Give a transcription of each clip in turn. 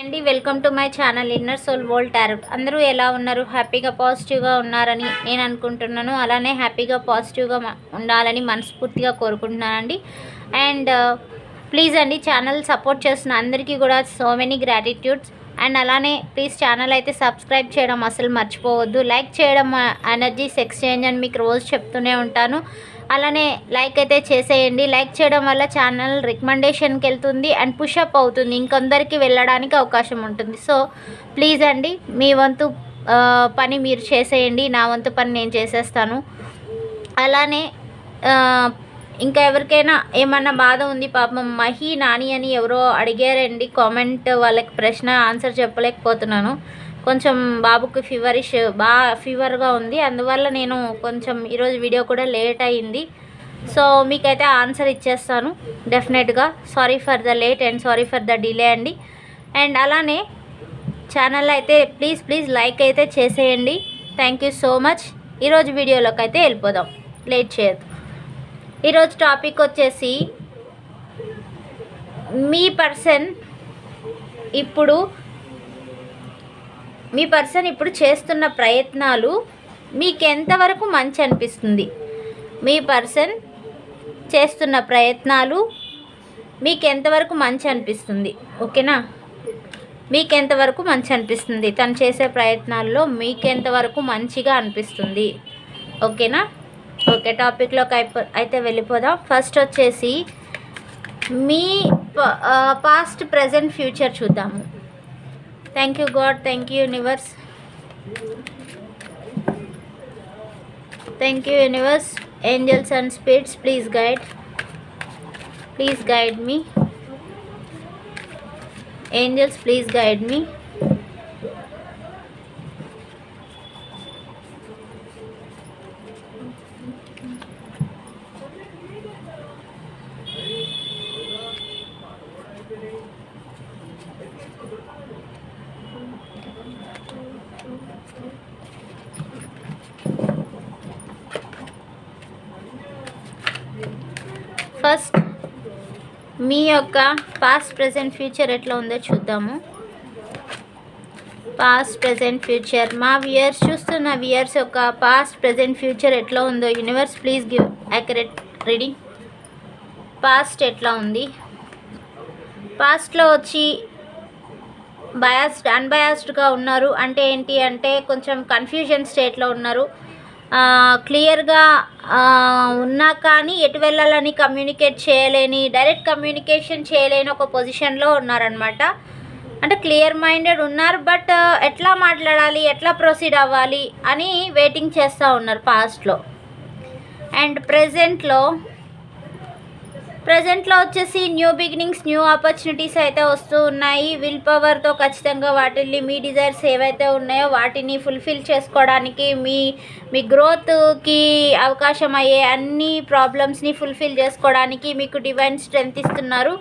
అండి welcome to my channel inner soul world tarot. అందరూ ఎలా ఉన్నారు? హ్యాపీగా పాజిటివ్గా ఉన్నారని నేను అనుకుంటున్నాను. అలానే హ్యాపీగా పాజిటివ్గా ఉండాలని మనస్ఫూర్తిగా కోరుకుంటున్నానండి. అండ్ ప్లీజ్ అండి ఛానల్ సపోర్ట్ చేస్తున్న అందరికీ కూడా సో మెనీ గ్రాటిట్యూడ్స్. అండ్ అలానే ప్లీజ్ ఛానల్ అయితే సబ్స్క్రైబ్ చేయడం అసలు మర్చిపోవద్దు. లైక్ చేయడం ఎనర్జీస్ ఎక్స్చేంజ్ అని మీకు రోజు చెప్తూనే ఉంటాను. అలానే లైక్ అయితే చేసేయండి. లైక్ చేయడం వల్ల ఛానల్ రికమెండేషన్కి వెళ్తుంది అండ్ పుషప్ అవుతుంది, ఇంకొందరికి వెళ్ళడానికి అవకాశం ఉంటుంది. సో ప్లీజ్ అండి మీ వంతు పని మీరు చేసేయండి, నా వంతు పని నేను చేసేస్తాను. అలానే ఇంకా ఎవరికైనా ఏమన్నా బాధ ఉంది, పాపం మహి నాని అని ఎవరో అడిగారండి కామెంట్, వాళ్ళకి ప్రశ్న ఆన్సర్ చెప్పలేకపోతున్నాను. కొంచెం బాబుకి ఫీవర్గా ఉంది, అందువల్ల నేను కొంచెం ఈరోజు వీడియో కూడా లేట్ అయ్యింది. సో మీకైతే ఆన్సర్ ఇచ్చేస్తాను డెఫినెట్గా. Sorry for the late and sorry for the delay అండి. అండ్ అలానే ఛానల్ అయితే ప్లీజ్ లైక్ అయితే చేసేయండి. Thank you so much. ఈరోజు వీడియోలోకి అయితే వెళ్ళిపోదాం, లేట్ చేయొద్దు. ఈరోజు టాపిక్ వచ్చేసి మీ పర్సన్ ఇప్పుడు చేస్తున్న ప్రయత్నాలు మీకు ఎంతవరకు మంచి అనిపిస్తుంది? మీ పర్సన్ చేస్తున్న ప్రయత్నాలు మీకు ఎంతవరకు మంచి అనిపిస్తుంది? ఓకేనా, మీకు ఎంతవరకు మంచి అనిపిస్తుంది? తను చేసే ప్రయత్నాల్లో మీకు ఎంతవరకు మంచిగా అనిపిస్తుంది? ఓకేనా. ఓకే, టాపిక్లోకి అయితే వెళ్ళిపోదాం. ఫస్ట్ వచ్చేసి మీ పాస్ట్ ప్రజెంట్ ఫ్యూచర్ చూద్దాము. Thank you God, thank you universe, thank you universe, angels and spirits, please guide me. Angels please guide me. First మీ యొక్క పాస్ట్ ప్రజెంట్ ఫ్యూచర్ ఎట్లా ఉందో చూద్దాము. పాస్ట్ ప్రజెంట్ ఫ్యూచర్ మా వ్యూయర్స్, చూస్తున్న వ్యూయర్స్ యొక్క past present future ఎట్లా ఉందో universe please give accurate reading. Past ఎట్లా ఉంది? పాస్ట్లో వచ్చి అన్బయాస్డ్గా ఉన్నారు. అంటే ఏంటి అంటే కొంచెం కన్ఫ్యూజన్ స్టేట్లో ఉన్నారు. క్లియర్గా ఉన్నా కానీ ఎటు వెళ్ళాలని కమ్యూనికేట్ చేయలేని, డైరెక్ట్ కమ్యూనికేషన్ చేయలేని ఒక పొజిషన్లో ఉన్నారనమాట. అంటే క్లియర్ మైండెడ్ ఉన్నారు, బట్ ఎట్లా మాట్లాడాలి, ఎట్లా ప్రొసీడ్ అవ్వాలి అని వెయిటింగ్ చేస్తూ ఉన్నారు పాస్ట్లో. అండ్ ప్రజెంట్లో వచ్చేసి న్యూ బిగినింగ్స్, న్యూ ఆపర్చునిటీస్ అయితే వస్తూ ఉన్నాయి. విల్ పవర్తో ఖచ్చితంగా వాటిని, మీ డిజైర్స్ ఏవైతే ఉన్నాయో వాటిని ఫుల్ఫిల్ చేసుకోవడానికి, మీ గ్రోత్కి అవకాశం అయ్యే అన్ని ప్రాబ్లమ్స్ని ఫుల్ఫిల్ చేసుకోవడానికి మీకు డివైన్ స్ట్రెంగ్త్ ఇస్తున్నారు.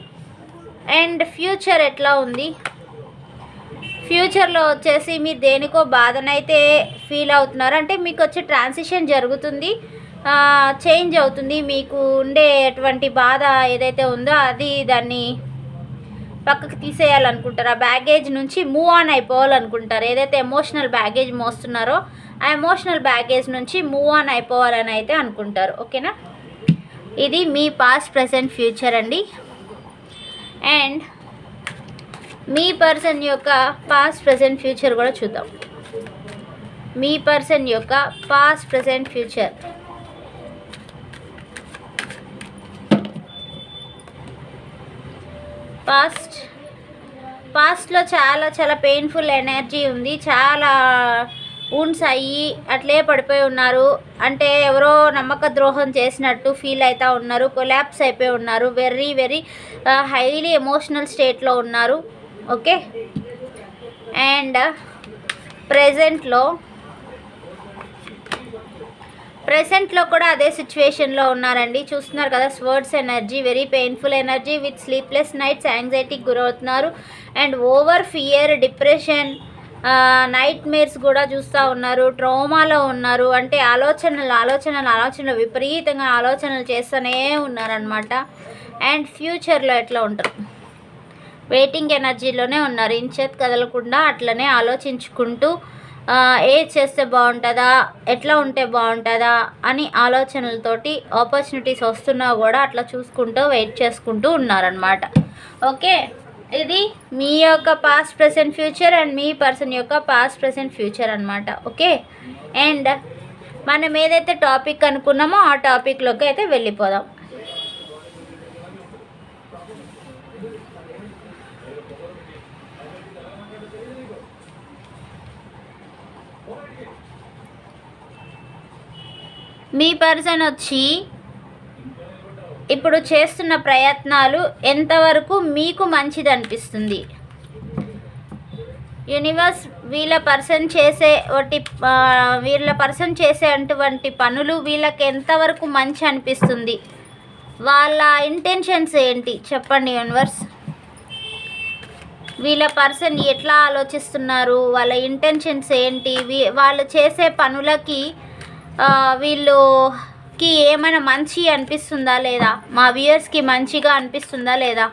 అండ్ ఫ్యూచర్ ఎట్లా ఉంది? ఫ్యూచర్లో వచ్చేసి మీరు దేనికో బాధనైతే ఫీల్ అవుతున్నారు. అంటే మీకు వచ్చే ట్రాన్సిషన్ జరుగుతుంది, చేంజ్ అవుతుంది. మీకు ఉండేటువంటి బాధ ఏదైతే ఉందో అది దాన్ని పక్కకు తీసేయాలనుకుంటారు. ఆ బ్యాగేజ్ నుంచి మూవ్ ఆన్ అయిపోవాలనుకుంటారు. ఏదైతే ఎమోషనల్ బ్యాగేజ్ మోస్తున్నారో ఆ ఎమోషనల్ బ్యాగేజ్ నుంచి మూవ్ ఆన్ అయిపోవాలని అయితే అనుకుంటారు. ఓకేనా, ఇది మీ పాస్ట్ ప్రజెంట్ ఫ్యూచర్ అండి. అండ్ మీ పర్సన్ యొక్క పాస్ట్ ప్రజెంట్ ఫ్యూచర్ కూడా చూద్దాం. మీ పర్సన్ యొక్క పాస్ట్ ప్రజెంట్ ఫ్యూచర్. పాస్ట్లో చాలా పెయిన్ఫుల్ ఎనర్జీ ఉంది. చాలా వుండ్స్ అయ్యి అట్లే పడిపోయి ఉన్నారు. అంటే ఎవరో నమ్మక ద్రోహం చేసినట్టు ఫీల్ అవుతూ ఉన్నారు. కొలాప్స్ అయిపోయి ఉన్నారు. వెరీ హైలీ ఎమోషనల్ స్టేట్లో ఉన్నారు. ఓకే, అండ్ ప్రెసెంట్లో కూడా అదే సిచ్యువేషన్లో ఉన్నారండి. చూస్తున్నారు కదా, swords energy, very painful energy with sleepless nights, యాంగ్జైటీకి గురవుతున్నారు. And over fear, depression, nightmares కూడా చూస్తూ ఉన్నారు. ట్రోమాలో ఉన్నారు. అంటే ఆలోచనలు విపరీతంగా ఆలోచనలు చేస్తూనే ఉన్నారనమాట. అండ్ ఫ్యూచర్లో ఎట్లా ఉంటారు? వెయిటింగ్ ఎనర్జీలోనే ఉన్నారు. ఇంచేత్ కదలకుండా అట్లనే ఆలోచించుకుంటూ ఏది చేస్తే బాగుంటుందా, ఎట్లా ఉంటే బాగుంటుందా అని ఆలోచనలతోటి ఆపర్చునిటీస్ వస్తున్నా కూడా అట్లా చూసుకుంటూ వెయిట్ చేసుకుంటూ ఉన్నారనమాట. ఓకే, ఇది మీ యొక్క past present future and me person యొక్క పాస్ట్ ప్రెసెంట్ ఫ్యూచర్ అనమాట. ఓకే, అండ్ మనం ఏదైతే టాపిక్ అనుకున్నామో ఆ టాపిక్లోకి అయితే వెళ్ళిపోదాం. మీ పర్సన్ వచ్చి ఇప్పుడు చేస్తున్న ప్రయత్నాలు ఎంతవరకు మీకు మంచిది అనిపిస్తుంది? యూనివర్స్ వీళ్ళ పర్సన్ చేసే అటువంటి పనులు వీళ్ళకి ఎంతవరకు మంచి అనిపిస్తుంది? వాళ్ళ ఇంటెన్షన్స్ ఏంటి చెప్పండి యూనివర్స్. వీళ్ళ పర్సన్ ఎట్లా ఆలోచిస్తున్నారు, వాళ్ళ ఇంటెన్షన్స్ ఏంటి, వాళ్ళు చేసే పనులకి వీళ్ళకి ఏమైనా మంచి అనిపిస్తుందా లేదా, మా వ్యూయర్స్కి మంచిగా అనిపిస్తుందా లేదా?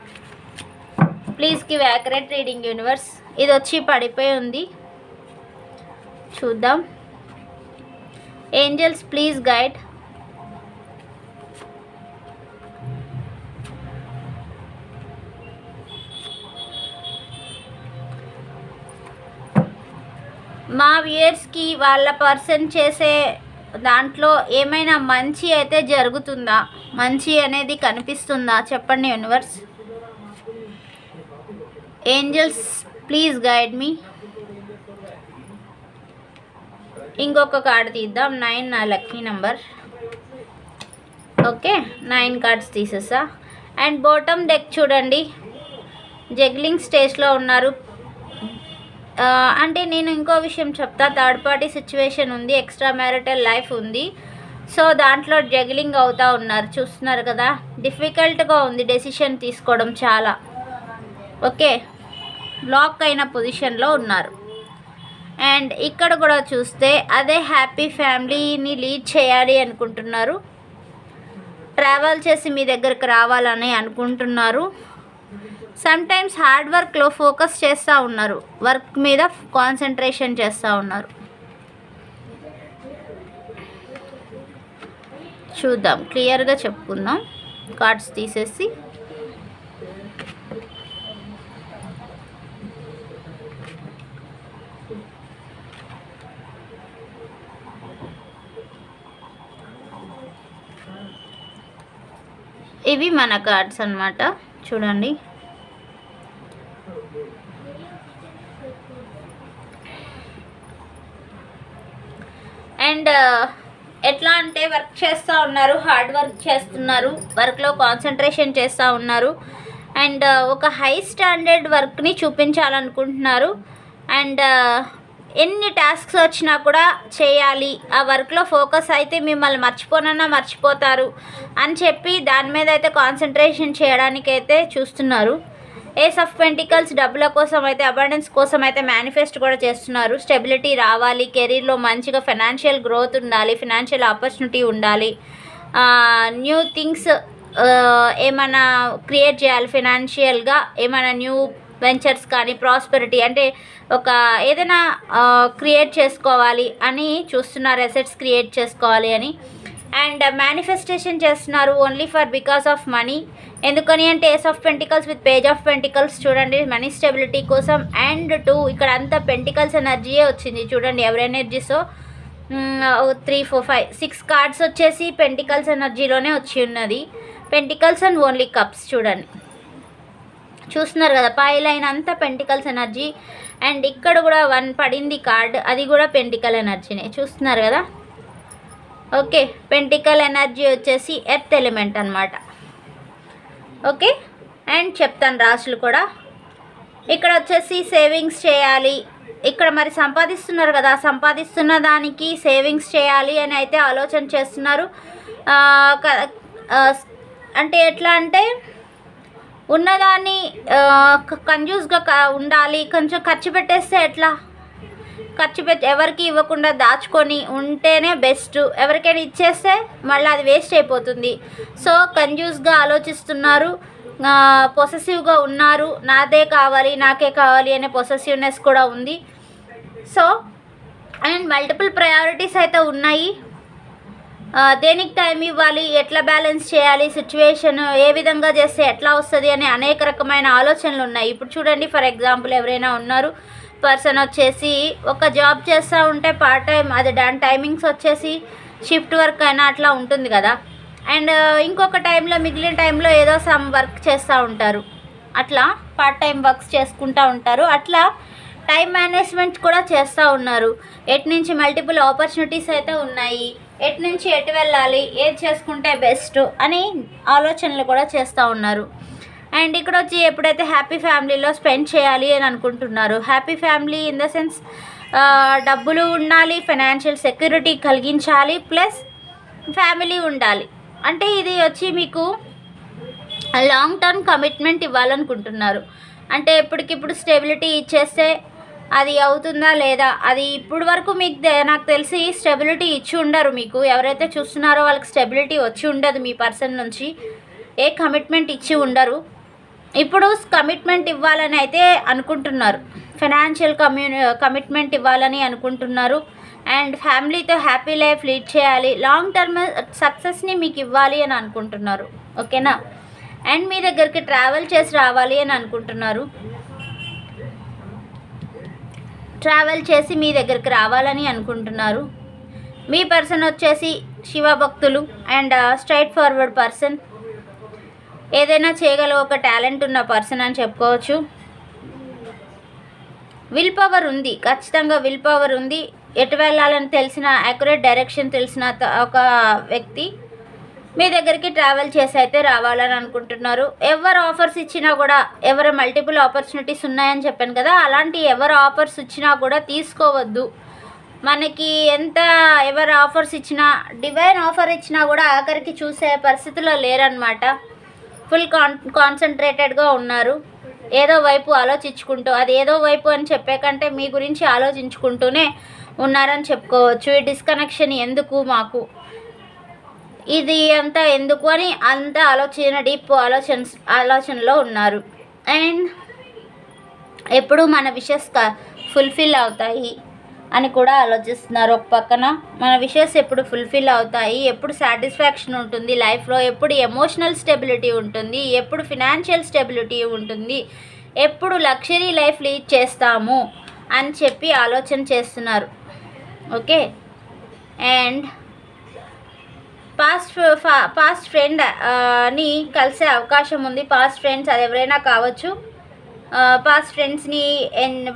Please give accurate reading universe. ఇది వచ్చి పడిపోయి ఉంది, చూద్దాం. Angels please guide. మా వ్యూయర్స్కి వాళ్ళ పర్సన్ చేసే దాంట్లో ఏమైనా మంచి అయితే జరుగుతుందా, మంచి అనేది కనిపిస్తుందా చెప్పండి universe. Angels please guide me. ఇంకొక కార్డు తీద్దాం. 9 నా లక్కీ నెంబర్. ఓకే, 9 కార్డ్స్ తీసేసా. అండ్ బాటమ్ డెక్ చూడండి, జగ్లింగ్ స్టేజ్లో ఉన్నారు. అంటే నేను ఇంకో విషయం చెప్తా, థర్డ్ పార్టీ సిచ్యువేషన్ ఉంది, ఎక్స్ట్రా మ్యారిటల్ లైఫ్ ఉంది. సో దాంట్లో జగ్లింగ్ అవుతూ ఉన్నారు, చూస్తున్నారు కదా. డిఫికల్ట్గా ఉంది డెసిషన్ తీసుకోవడం చాలా. ఓకే, లాక్ అయిన పొజిషన్లో ఉన్నారు. అండ్ ఇక్కడ కూడా చూస్తే అదే హ్యాపీ ఫ్యామిలీని లీడ్ చేయాలి అనుకుంటున్నారు. ట్రావెల్ చేసి మీ దగ్గరకు రావాలని అనుకుంటున్నారు. సమ్టైమ్స్ హార్డ్ వర్క్లో ఫోకస్ చేస్తూ ఉన్నారు, వర్క్ మీద కాన్సన్ట్రేషన్ చేస్తూ ఉన్నారు. చూద్దాం, క్లియర్గా చెప్పుకుందాం కార్డ్స్ తీసేసి. ఇవి మన కార్డ్స్ అన్నమాట, చూడండి. అండ్ ఎట్లా అంటే వర్క్ చేస్తూ ఉన్నారు, హార్డ్ వర్క్ చేస్తున్నారు, వర్క్లో కాన్సన్ట్రేషన్ చేస్తూ ఉన్నారు. అండ్ ఒక హై స్టాండర్డ్ వర్క్ని చూపించాలనుకుంటున్నారు. అండ్ ఎన్ని టాస్క్స్ వచ్చినా కూడా చేయాలి, ఆ వర్క్లో ఫోకస్ అయితే మిమ్మల్ని మర్చిపోతారు అని చెప్పి దాని మీద అయితే కాన్సన్ట్రేషన్ చేయడానికైతే చూస్తున్నారు. ఏస్ ఆఫ్ పెంటికల్స్ డబ్బుల కోసం అయితే, అబండెన్స్ కోసం అయితే మేనిఫెస్ట్ కూడా చేస్తున్నారు. స్టెబిలిటీ రావాలి, కెరీర్లో మంచిగా ఫైనాన్షియల్ గ్రోత్ ఉండాలి, ఫైనాన్షియల్ ఆపర్చునిటీ ఉండాలి, న్యూ థింగ్స్ ఏమైనా క్రియేట్ చేయాలి, ఫైనాన్షియల్గా ఏమైనా న్యూ వెంచర్స్ కానీ, ప్రాస్పెరిటీ అంటే ఒక ఏదైనా క్రియేట్ చేసుకోవాలి అని చూస్తున్నారు, అసెట్స్ క్రియేట్ చేసుకోవాలి అని. అండ్ మేనిఫెస్టేషన్ చేస్తున్నారు only for because of money. ఎందుకని అంటే ace of pentacles with page of pentacles చూడండి, మనీ స్టెబిలిటీ కోసం. అండ్ 2 ఇక్కడ అంతా పెంటికల్స్ ఎనర్జీయే వచ్చింది చూడండి, ఎవరి ఎనర్జీసో 3, 4, 5, 6 కార్డ్స్ వచ్చేసి పెంటికల్స్ ఎనర్జీలోనే వచ్చి ఉన్నది. పెంటికల్స్ అండ్ ఓన్లీ కప్స్ చూడండి, చూస్తున్నారు కదా, పై లైన్ అంతా పెంటికల్స్ ఎనర్జీ. అండ్ ఇక్కడ కూడా 1 పడింది కార్డ్, అది కూడా పెంటికల్ ఎనర్జీనే, చూస్తున్నారు కదా. ఓకే, పెంటికల్ ఎనర్జీ వచ్చేసి ఎర్త్ ఎలిమెంట్ అనమాట. ఓకే, అండ్ చెప్తాను రాసులు కూడా. ఇక్కడ వచ్చేసి సేవింగ్స్ చేయాలి, ఇక్కడ మరి సంపాదిస్తున్నారు కదా, సంపాదిస్తున్న దానికి సేవింగ్స్ చేయాలి అని అయితే ఆలోచన చేస్తున్నారు. అంటే ఎట్లా అంటే ఉన్నదాన్ని కంజూస్గా ఉండాలి, కొంచెం ఖర్చు పెట్టేస్తే ఎట్లా, ఎవరికి ఇవ్వకుండా దాచుకొని ఉంటేనే బెస్ట్. ఎవరికైనా ఇచ్చేస్తే మళ్ళీ అది వేస్ట్ అయిపోతుంది. సో కంజూస్గా ఆలోచిస్తున్నారు. పొసెసివ్గా ఉన్నారు. నాదే కావాలి, నాకే కావాలి అనే పొసెసివ్నెస్ కూడా ఉంది. సో అండ్ మల్టిపుల్ ప్రయారిటీస్ అయితే ఉన్నాయి. దేనికి టైం ఇవ్వాలి, ఎట్లా బ్యాలెన్స్ చేయాలి, సిచ్యువేషన్ ఏ విధంగా చేస్తే ఎట్లా వస్తుంది అనే అనేక రకమైన ఆలోచనలు ఉన్నాయి. ఇప్పుడు చూడండి, ఫర్ ఎగ్జాంపుల్ ఎవరైనా ఉన్నారు, పర్సన్ వచ్చేసి ఒక జాబ్ చేస్తూ ఉంటే పార్ట్ టైం, అది దాని టైమింగ్స్ వచ్చేసి షిఫ్ట్ వర్క్ అయినా అట్లా ఉంటుంది కదా. అండ్ ఇంకొక టైంలో మిగిలిన టైంలో ఏదో సమ్ వర్క్ చేస్తూ ఉంటారు. అట్లా పార్ట్ టైం వర్క్స్ చేసుకుంటూ ఉంటారు. అట్లా టైం మేనేజ్మెంట్ కూడా చేస్తూ ఉన్నారు. ఎటు నుంచి మల్టిపుల్ ఆపర్చునిటీస్ అయితే ఉన్నాయి. ఎటు నుంచి ఎటు వెళ్ళాలి, ఏది చేసుకుంటే బెస్ట్ అని ఆలోచనలు కూడా చేస్తూ ఉన్నారు. అండ్ ఇక్కడ వచ్చి ఎప్పుడైతే హ్యాపీ ఫ్యామిలీలో స్పెండ్ చేయాలి అని అనుకుంటున్నారు, happy family in the sense డబ్బులు ఉండాలి, ఫైనాన్షియల్ సెక్యూరిటీ కలిగించాలి, ప్లస్ ఫ్యామిలీ ఉండాలి. అంటే ఇది వచ్చి మీకు లాంగ్ టర్మ్ కమిట్మెంట్ ఇవ్వాలనుకుంటున్నారు. అంటే ఎప్పటికిప్పుడు స్టెబిలిటీ ఇచ్చేస్తే అది అవుతుందా లేదా, అది ఇప్పుడు వరకు మీకు నాకు తెలిసి స్టెబిలిటీ ఇచ్చి ఉండరు. మీకు ఎవరైతే చూస్తున్నారో వాళ్ళకి స్టెబిలిటీ వచ్చి ఉండదు మీ పర్సన్ నుంచి, ఏ కమిట్మెంట్ ఇచ్చి ఉండరు. ఇప్పుడు కమిట్మెంట్ ఇవ్వాలని అయితే అనుకుంటున్నారు, ఫైనాన్షియల్ కమిట్మెంట్ ఇవ్వాలని అనుకుంటున్నారు. అండ్ ఫ్యామిలీతో హ్యాపీ లైఫ్ లీడ్ చేయాలి, లాంగ్ టర్మ్ సక్సెస్ని మీకు ఇవ్వాలి అని అనుకుంటున్నారు. ఓకేనా. అండ్ మీ దగ్గరికి ట్రావెల్ చేసి రావాలి అని అనుకుంటున్నారు. ట్రావెల్ చేసి మీ దగ్గరికి రావాలని అనుకుంటున్నారు. మీ పర్సన్ వచ్చేసి శివభక్తులు అండ్ స్ట్రైట్ ఫార్వర్డ్ పర్సన్, ఏదైనా చేయగల ఒక టాలెంట్ ఉన్న పర్సన్ అని చెప్పుకోవచ్చు. విల్ పవర్ ఉంది, ఖచ్చితంగా విల్ పవర్ ఉంది. ఎటు వెళ్ళాలని తెలిసిన, యాక్యురేట్ డైరెక్షన్ తెలిసిన ఒక వ్యక్తి మీ దగ్గరికి ట్రావెల్ చేసి అయితే రావాలని అనుకుంటున్నారు. ఎవరు ఆఫర్స్ ఇచ్చినా కూడా, ఎవరు మల్టిపుల్ ఆపర్చునిటీస్ ఉన్నాయని చెప్పాను కదా, అలాంటి ఎవరు ఆఫర్స్ ఇచ్చినా కూడా తీసుకోవద్దు. మనకి ఎంత ఎవరు ఆఫర్స్ ఇచ్చినా, డివైన్ ఆఫర్ ఇచ్చినా కూడా ఆఖరికి చూసే పరిస్థితిలో లేరనమాట. ఫుల్ కాన్సన్ట్రేటెడ్గా ఉన్నారు. ఏదో వైపు ఆలోచించుకుంటూ, అది ఏదో వైపు అని చెప్పే కంటే మీ గురించి ఆలోచించుకుంటూనే ఉన్నారని చెప్పుకోవచ్చు. ఈ డిస్కనెక్షన్ ఎందుకు మాకు, ఇది అంతా ఎందుకు అని అంత డీప్ ఆలోచనలో ఉన్నారు. అండ్ ఎప్పుడు మన విషెస్ ఫుల్ఫిల్ అవుతాయి అని కూడా ఆలోచిస్తున్నారు. ఒక పక్కన మన విషెస్ ఎప్పుడు ఫుల్ఫిల్ అవుతాయి, ఎప్పుడు సాటిస్ఫాక్షన్ ఉంటుంది లైఫ్లో, ఎప్పుడు ఎమోషనల్ స్టెబిలిటీ ఉంటుంది, ఎప్పుడు ఫినాన్షియల్ స్టెబిలిటీ ఉంటుంది, ఎప్పుడు లగ్జరీ లైఫ్ లీడ్ చేస్తాము అని చెప్పి ఆలోచన చేస్తున్నారు. ఓకే. అండ్ పాస్ట్ ఫ్రెండ్ ని కలిసే అవకాశం ఉంది. పాస్ట్ ఫ్రెండ్స్ అది ఎవరైనా కావచ్చు. పాస్ట్ ఫ్రెండ్స్ని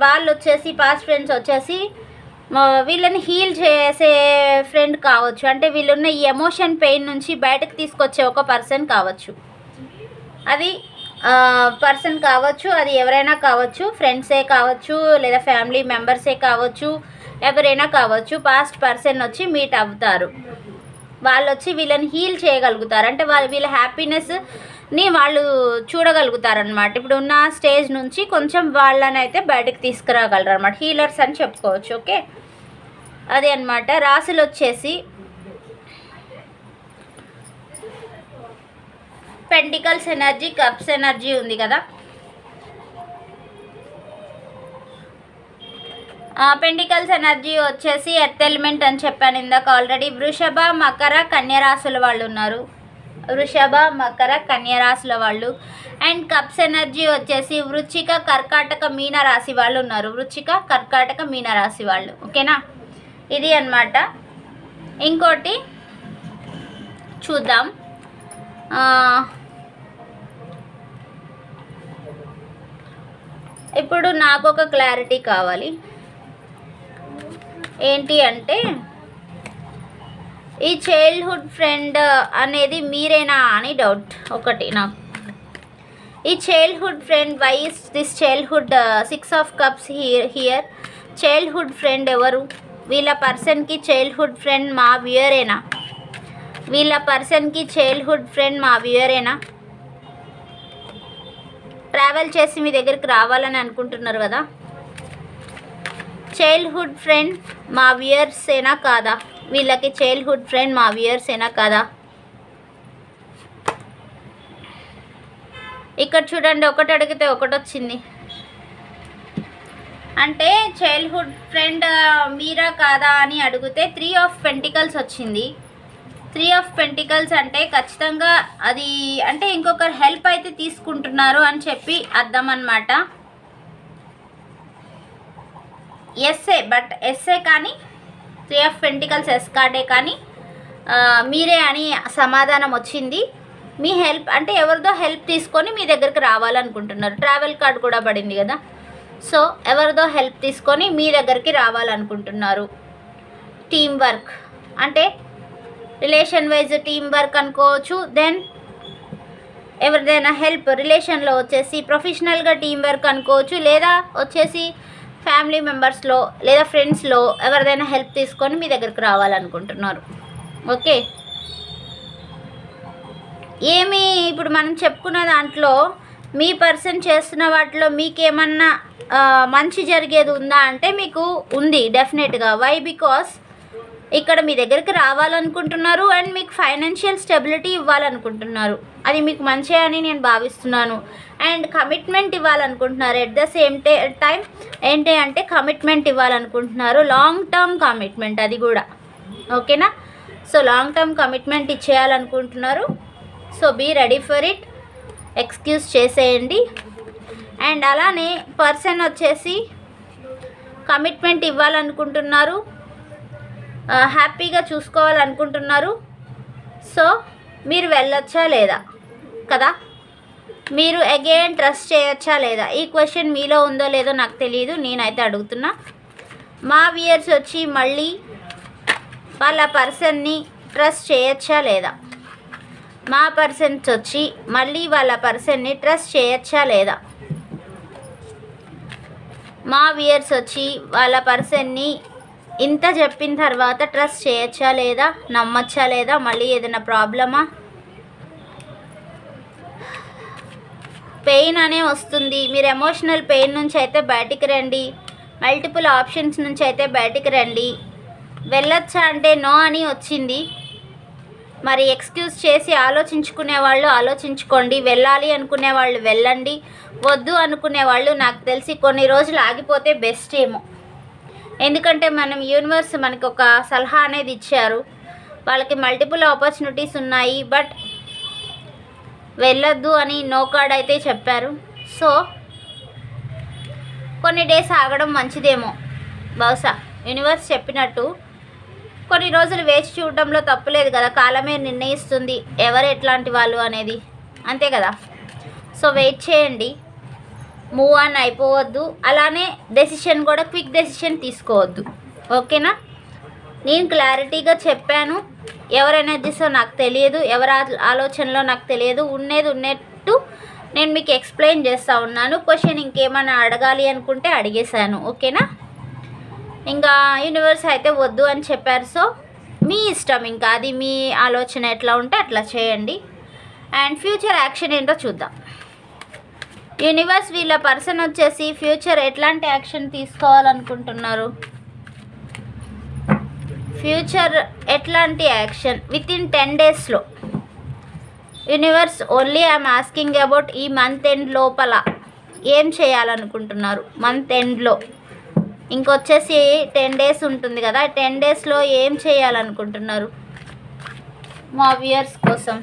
వాళ్ళు వచ్చేసి, పాస్ట్ ఫ్రెండ్స్ వచ్చేసి వీళ్ళని హీల్ చేసే ఫ్రెండ్ కావచ్చు. అంటే వీళ్ళున్న ఈ ఎమోషన్ పెయిన్ నుంచి బయటకు తీసుకొచ్చే ఒక పర్సన్ కావచ్చు. అది పర్సన్ కావచ్చు, అది ఎవరైనా కావచ్చు, ఫ్రెండ్సే కావచ్చు, లేదా ఫ్యామిలీ మెంబర్సే కావచ్చు, ఎవరైనా కావచ్చు. పాస్ట్ పర్సన్ వచ్చి మీట్ అవుతారు. వాళ్ళు వచ్చి వీళ్ళని హీల్ చేయగలుగుతారు. అంటే వీళ్ళ హ్యాపీనెస్ని వాళ్ళు చూడగలుగుతారనమాట. ఇప్పుడు ఉన్న స్టేజ్ నుంచి కొంచెం వాళ్ళని అయితే బయటకు తీసుకురాగలరు అనమాట. హీలర్స్ అని చెప్పుకోవచ్చు. ఓకే, అదే అనమాట. రాశులు వచ్చేసి పెంటికల్స్ ఎనర్జీ, కప్స్ ఎనర్జీ ఉంది కదా. పెంటికల్స్ ఎనర్జీ వచ్చేసి ఎర్త్ ఎలిమెంట్ అని చెప్పాను ఇందాక ఆల్రెడీ. వృషభ, మకర, కన్య రాశుల వాళ్ళు ఉన్నారు. వృషభ, మకర, కన్య రాశుల వాళ్ళు. అండ్ కప్స్ ఎనర్జీ వచ్చేసి వృచ్చిక, కర్కాటక, మీన రాశి వాళ్ళు ఉన్నారు. వృచ్చిక, కర్కాటక, మీన రాశి వాళ్ళు. ఓకేనా, ఇది అన్నమాట. ఇంకోటి చూద్దాం. ఇప్పుడు నాకు ఒక క్లారిటీ కావాలి. ఏంటి అంటే, ఈ చైల్డ్హుడ్ ఫ్రెండ్ అనేది మీరేనా అని డౌట్ ఒకటి నాకు. ఈ childhood friend, why is this childhood 6 of cups here? Childhood friend ఎవరు? వీళ్ళ పర్సన్కి చైల్డ్హుడ్ ఫ్రెండ్ మా వ్యూయరేనా? వీళ్ళ పర్సన్కి చైల్డ్హుడ్ ఫ్రెండ్ మా వ్యూయరేనా? ట్రావెల్ చేసి మీ దగ్గరికి రావాలని అనుకుంటున్నారు కదా. చైల్డ్హుడ్ ఫ్రెండ్ మా వ్యూయర్సేనా కాదా? వీళ్ళకి చైల్డ్హుడ్ ఫ్రెండ్ మా వ్యూయర్సేనా కాదా? ఇక్కడ చూడండి, ఒకటి అడిగితే ఒకటి వచ్చింది. అంటే చైల్డ్హుడ్ ఫ్రెండ్ మీరా కాదా అని అడిగితే 3 ఆఫ్ పెంటికల్స్ వచ్చింది. 3 ఆఫ్ పెంటికల్స్ అంటే ఖచ్చితంగా అది అంటే ఇంకొకరు హెల్ప్ అయితే తీసుకుంటున్నారు అని చెప్పి అర్థం అన్నమాట. ఎస్ఏ, బట్ ఎస్ఏ కానీ 3 ఆఫ్ పెంటికల్స్ ఎస్ కార్డే కానీ మీరే అని సమాధానం వచ్చింది. మీ హెల్ప్ అంటే ఎవరిదో హెల్ప్ తీసుకొని మీ దగ్గరికి రావాలనుకుంటున్నారు. ట్రావెల్ కార్డ్ కూడా పడింది కదా. సో ఎవరిదో హెల్ప్ తీసుకొని మీ దగ్గరికి రావాలనుకుంటున్నారు. టీం వర్క్ అంటే రిలేషన్ వైజ్ టీం వర్క్ అనుకోవచ్చు. దెన్ ఎవరిదైనా హెల్ప్ రిలేషన్లో వచ్చేసి ప్రొఫెషనల్గా టీం వర్క్ అనుకోవచ్చు. లేదా వచ్చేసి ఫ్యామిలీ మెంబర్స్లో లేదా ఫ్రెండ్స్లో ఎవరిదైనా హెల్ప్ తీసుకొని మీ దగ్గరికి రావాలనుకుంటున్నారు. ఓకే, ఏమి ఇప్పుడు మనం చెప్పుకున్న దాంట్లో మీ పర్సన్ చేస్తున్న వాటిలో మీకేమన్నా మంచి జరిగేది ఉందా అంటే మీకు ఉంది డెఫినెట్గా. వై? బికాస్ ఇక్కడ మీ దగ్గరికి రావాలనుకుంటున్నారు అండ్ మీకు ఫైనాన్షియల్ స్టెబిలిటీ ఇవ్వాలనుకుంటున్నారు. అది మీకు మంచి అని నేను భావిస్తున్నాను. అండ్ కమిట్మెంట్ ఇవ్వాలనుకుంటున్నారు. ఎట్ ద సేమ్ టైం ఏంటి అంటే కమిట్మెంట్ ఇవ్వాలనుకుంటున్నారు. లాంగ్ టర్మ్ కమిట్మెంట్ అది కూడా. ఓకేనా? సో లాంగ్ టర్మ్ కమిట్మెంట్ ఇచ్చేయాలనుకుంటున్నారు. So be ready for it. Excuse చేసేయండి. అండ్ అలానే పర్సన్ వచ్చేసి కమిట్మెంట్ ఇవ్వాలనుకుంటున్నారు, హ్యాపీగా చూసుకోవాలనుకుంటున్నారు. సో మీరు వెళ్ళొచ్చా లేదా కదా? మీరు అగైన్ ట్రస్ట్ చేయొచ్చా లేదా? ఈ క్వశ్చన్ మీలో ఉందో లేదో నాకు తెలియదు, నేనైతే అడుగుతున్నా. మా వ్యూయర్స్ వచ్చి మళ్ళీ వాళ్ళ పర్సన్ని ట్రస్ట్ చేయొచ్చా లేదా? మా పర్సన్స్ వచ్చి మళ్ళీ వాళ్ళ పర్సన్ని ట్రస్ట్ చేయొచ్చా లేదా? మా వ్యూయర్స్ వచ్చి వాళ్ళ పర్సన్ని ఇంత చెప్పిన తర్వాత ట్రస్ట్ చేయొచ్చా లేదా, నమ్మచ్చా లేదా, మళ్ళీ ఏదైనా ప్రాబ్లమా? పెయిన్ అనే వస్తుంది. మీరు ఎమోషనల్ పెయిన్ నుంచి అయితే బయటికి రండి. మల్టిపుల్ ఆప్షన్స్ నుంచి అయితే బయటికి రండి. వెళ్ళొచ్చా అంటే నో అని వచ్చింది. మరి ఎక్స్క్యూజ్ చేసి ఆలోచించుకునే వాళ్ళు ఆలోచించుకోండి. వెళ్ళాలి అనుకునే వాళ్ళు వెళ్ళండి. వద్దు అనుకునే వాళ్ళు నాకు తెలిసి కొన్ని రోజులు ఆగిపోతే బెస్ట్ ఏమో. ఎందుకంటే మనం యూనివర్స్ మనకి ఒక సలహా అనేది ఇచ్చారు. వాళ్ళకి మల్టిపుల్ ఆపర్చునిటీస్ ఉన్నాయి, బట్ వెళ్ళొద్దు అని నో కార్డ్ అయితే చెప్పారు. సో కొన్ని డేస్ ఆగడం మంచిదేమో. బహుశా యూనివర్స్ చెప్పినట్టు కొన్ని రోజులు వేచి చూడడంలో తప్పులేదు కదా. కాలమే నిర్ణయిస్తుంది ఎవరు ఎట్లాంటి వాళ్ళు అనేది, అంతే కదా. సో వెయిట్ చేయండి, మూవ్ ఆన్ అయిపోవద్దు. అలానే డెసిషన్ కూడా క్విక్ డెసిషన్ తీసుకోవద్దు. ఓకేనా? నేను క్లారిటీగా చెప్పాను. ఎవరి ఎనర్జీసో నాకు తెలియదు, ఎవరి ఆలోచనలో నాకు తెలియదు. ఉన్నది ఉన్నట్టు నేను మీకు ఎక్స్ప్లెయిన్ చేస్తూ ఉన్నాను. క్వశ్చన్ ఇంకేమైనా అడగాలి అనుకుంటే అడిగేశాను. ఓకేనా? ఇంకా యూనివర్స్ అయితే వద్దు అని చెప్పారు. సో మీ ఇష్టం, ఇంకా అది మీ ఆలోచన ఎట్లా ఉంటే అట్లా చేయండి. అండ్ ఫ్యూచర్ యాక్షన్ ఏంటో చూద్దాం. యూనివర్స్ వీళ్ళ పర్సన్ వచ్చేసి ఫ్యూచర్ ఎట్లాంటి యాక్షన్ తీసుకోవాలనుకుంటున్నారు? ఫ్యూచర్ ఎట్లాంటి యాక్షన్ విత్ ఇన్ 10 డేస్లో. Universe only I'm asking about ఈ మంత్ ఎండ్ లోపల ఏం చేయాలనుకుంటున్నారు? మంత్ ఎండ్లో ఇంకొచ్చేసి 10 డేస్ ఉంటుంది కదా, 10 డేస్లో ఏం చేయాలనుకుంటున్నారు మా వ్యూయర్స్ కోసం?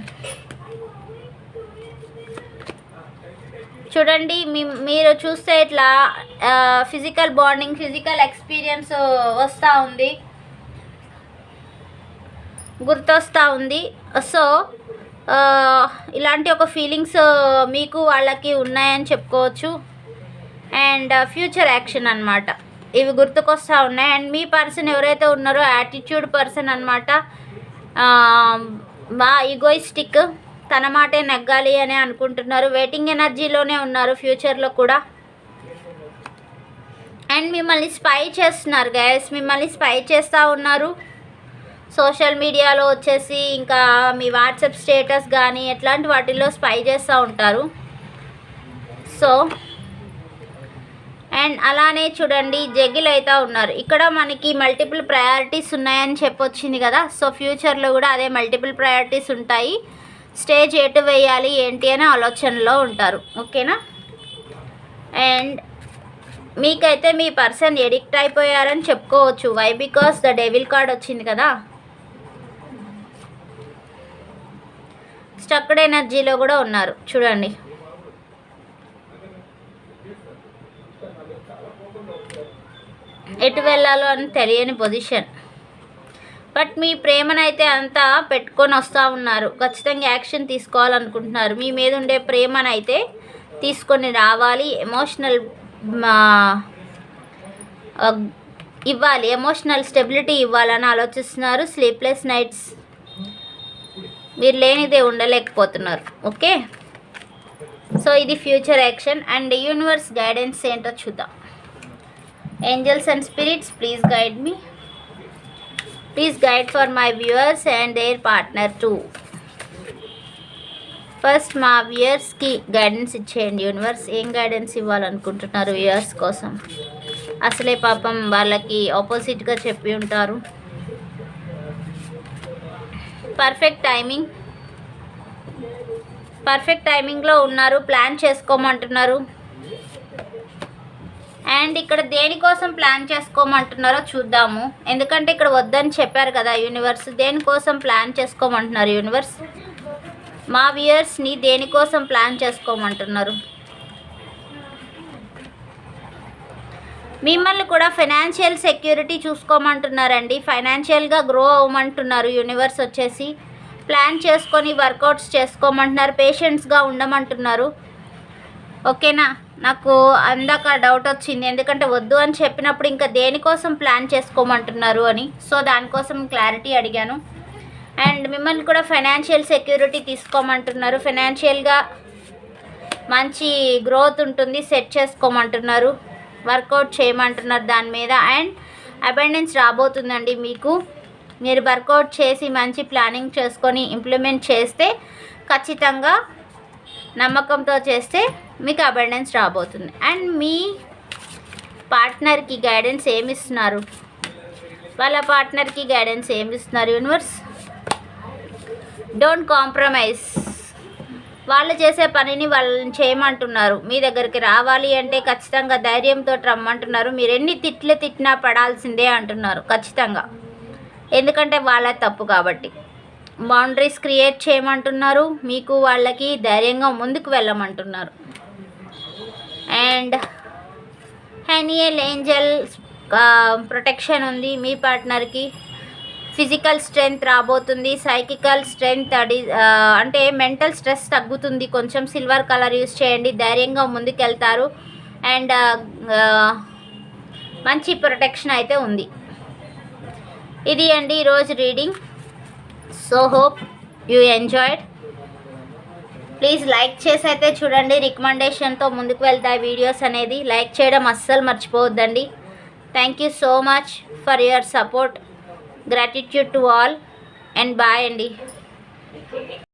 చూడండి, మీరు చూస్తే ఇట్లా ఫిజికల్ బాండింగ్, ఫిజికల్ ఎక్స్పీరియన్స్ వస్తూ ఉంది, గుర్తొస్తూ ఉంది. సో ఇలాంటి ఒక ఫీలింగ్స్ మీకు వాళ్ళకి ఉన్నాయని చెప్పుకోవచ్చు. అండ్ ఫ్యూచర్ యాక్షన్ అన్నమాట, ఇవి గుర్తుకొస్తూ ఉన్నాయి. అండ్ మీ పర్సన్ ఎవరైతే ఉన్నారో యాటిట్యూడ్ పర్సన్ అన్నమాట, బాగా ఈగోయిస్టిక్, తన మాటే నెగ్గాలి అని అనుకుంటున్నారు. వెయిటింగ్ ఎనర్జీలోనే ఉన్నారు ఫ్యూచర్లో కూడా. అండ్ మిమ్మల్ని స్పై చేస్తున్నారు గైస్, మిమ్మల్ని స్పై చేస్తూ ఉన్నారు. సోషల్ మీడియాలో వచ్చేసి ఇంకా మీ వాట్సాప్ స్టేటస్ కానీ ఎట్లాంటి వాటిల్లో స్పై చేస్తూ ఉంటారు. సో అండ్ అలానే చూడండి, జగ్గిలు అవుతూ ఉన్నారు. ఇక్కడ మనకి మల్టిపుల్ ప్రయారిటీస్ ఉన్నాయని చెప్పొచ్చింది కదా. సో ఫ్యూచర్లో కూడా అదే మల్టిపుల్ ప్రయారిటీస్ ఉంటాయి. స్టేజ్ ఎటు వేయాలి ఏంటి అనే ఆలోచనలో ఉంటారు. ఓకేనా. అండ్ మీకైతే మీ పర్సన్ ఎడిక్ట్ అయిపోయారని చెప్పుకోవచ్చు. Why? Because the devil card వచ్చింది కదా. స్టక్డ్ ఎనర్జీలో కూడా ఉన్నారు చూడండి. ఎటు వెళ్ళాలో అని తెలియని పొజిషన్. బట్ మీ ప్రేమనైతే అంతా పెట్టుకొని వస్తూ ఉన్నారు. ఖచ్చితంగా యాక్షన్ తీసుకోవాలనుకుంటున్నారు. మీ మీద ఉండే ప్రేమనైతే తీసుకొని రావాలి. ఎమోషనల్ ఇవ్వాలి, ఎమోషనల్ స్టెబిలిటీ ఇవ్వాలని ఆలోచిస్తున్నారు. స్లీప్లెస్ నైట్స్, మీరు లేనిదే ఉండలేకపోతున్నారు. ఓకే. సో ఇది future action. And universe guidance ఏంటో చూద్దాం. Angels and spirits, please guide me. Please guide for my viewers and their partner too. First మా వ్యూవర్స్కి గైడెన్స్ ఇచ్చేయండి యూనివర్స్. ఏం గైడెన్స్ ఇవ్వాలనుకుంటున్నారు వ్యూవర్స్ కోసం? అసలే పాపం వాళ్ళకి ఆపోజిట్గా చెప్పి ఉంటారు. పర్ఫెక్ట్ టైమింగ్లో ఉన్నారు. ప్లాన్ చేసుకోమంటున్నారు. అండ్ ఇక్కడ దేనికోసం ప్లాన్ చేసుకోమంటున్నారో చూద్దాము. ఎందుకంటే ఇక్కడ వద్దని చెప్పారు కదా యూనివర్స్. దేనికోసం ప్లాన్ చేసుకోమంటున్నారు యూనివర్స్? మా వ్యూయర్స్ని దేనికోసం ప్లాన్ చేసుకోమంటున్నారు? మిమ్మల్ని కూడా ఫైనాన్షియల్ సెక్యూరిటీ చూసుకోమంటున్నారండి. ఫైనాన్షియల్గా గ్రో అవ్వమంటున్నారు యూనివర్స్ వచ్చేసి. ప్లాన్ చేసుకొని వర్కౌట్స్ చేసుకోమంటున్నారు. పేషెన్స్గా ఉండమంటున్నారు. ఓకేనా. నాకు అందాక డౌట్ వచ్చింది, ఎందుకంటే వద్దు అని చెప్పినప్పుడు ఇంకా దేనికోసం ప్లాన్ చేసుకోమంటున్నారు అని. సో దానికోసం క్లారిటీ అడిగాను. అండ్ మిమ్మల్ని కూడా ఫైనాన్షియల్ సెక్యూరిటీ తీసుకోమంటున్నారు. ఫైనాన్షియల్గా మంచి గ్రోత్ ఉంటుంది, సెట్ చేసుకోమంటున్నారు. వర్కౌట్ చేయమంటున్నారు దాని మీద. అండ్ అబండెన్స్ రాబోతుందండి మీకు. మీరు వర్కౌట్ చేసి మంచి ప్లానింగ్ చేసుకొని ఇంప్లిమెంట్ చేస్తే, ఖచ్చితంగా నమ్మకంతో చేస్తే మీకు అబండెన్స్ రాబోతుంది. అండ్ మీ పార్ట్నర్కి గైడెన్స్ ఏమిస్తున్నారు? వాళ్ళ పార్ట్నర్కి గైడెన్స్ ఏమిస్తున్నారు యూనివర్స్? Don't compromise. వాళ్ళు చేసే పనిని వాళ్ళని చేయమంటున్నారు. మీ దగ్గరికి రావాలి అంటే ఖచ్చితంగా ధైర్యంతో రమ్మంటున్నారు. మీరు ఎన్ని తిట్లు తిట్టినా పడాల్సిందే అంటున్నారు ఖచ్చితంగా. ఎందుకంటే వాళ్ళ తప్పు కాబట్టి. బౌండరీస్ క్రియేట్ చేయమంటున్నారు. మీకు వాళ్ళకి ధైర్యంగా ముందుకు వెళ్ళమంటున్నారు. అండ్ హెనియల్ ఏంజల్ ప్రొటెక్షన్ ఉంది మీ పార్ట్నర్కి. ఫిజికల్ స్ట్రెంగ్త్ రాబోతుంది. సైకికల్ స్ట్రెంగ్త్ అంటే మెంటల్ స్ట్రెస్ తగ్గుతుంది కొంచెం. సిల్వర్ కలర్ యూస్ చేయండి. ధైర్యంగా ముందుకెళ్తారు. అండ్ మంచి ప్రొటెక్షన్ అయితే ఉంది. ఇది అండి ఈరోజు reading. So hope you enjoyed. Please like చేసి అయితే చూడండి. రికమెండేషన్తో ముందుకు వెళ్తాయి వీడియోస్ అనేది. లైక్ చేయడం అస్సలు మర్చిపోవద్దండి. Thank you so much for your support. Gratitude to all and bye అండి.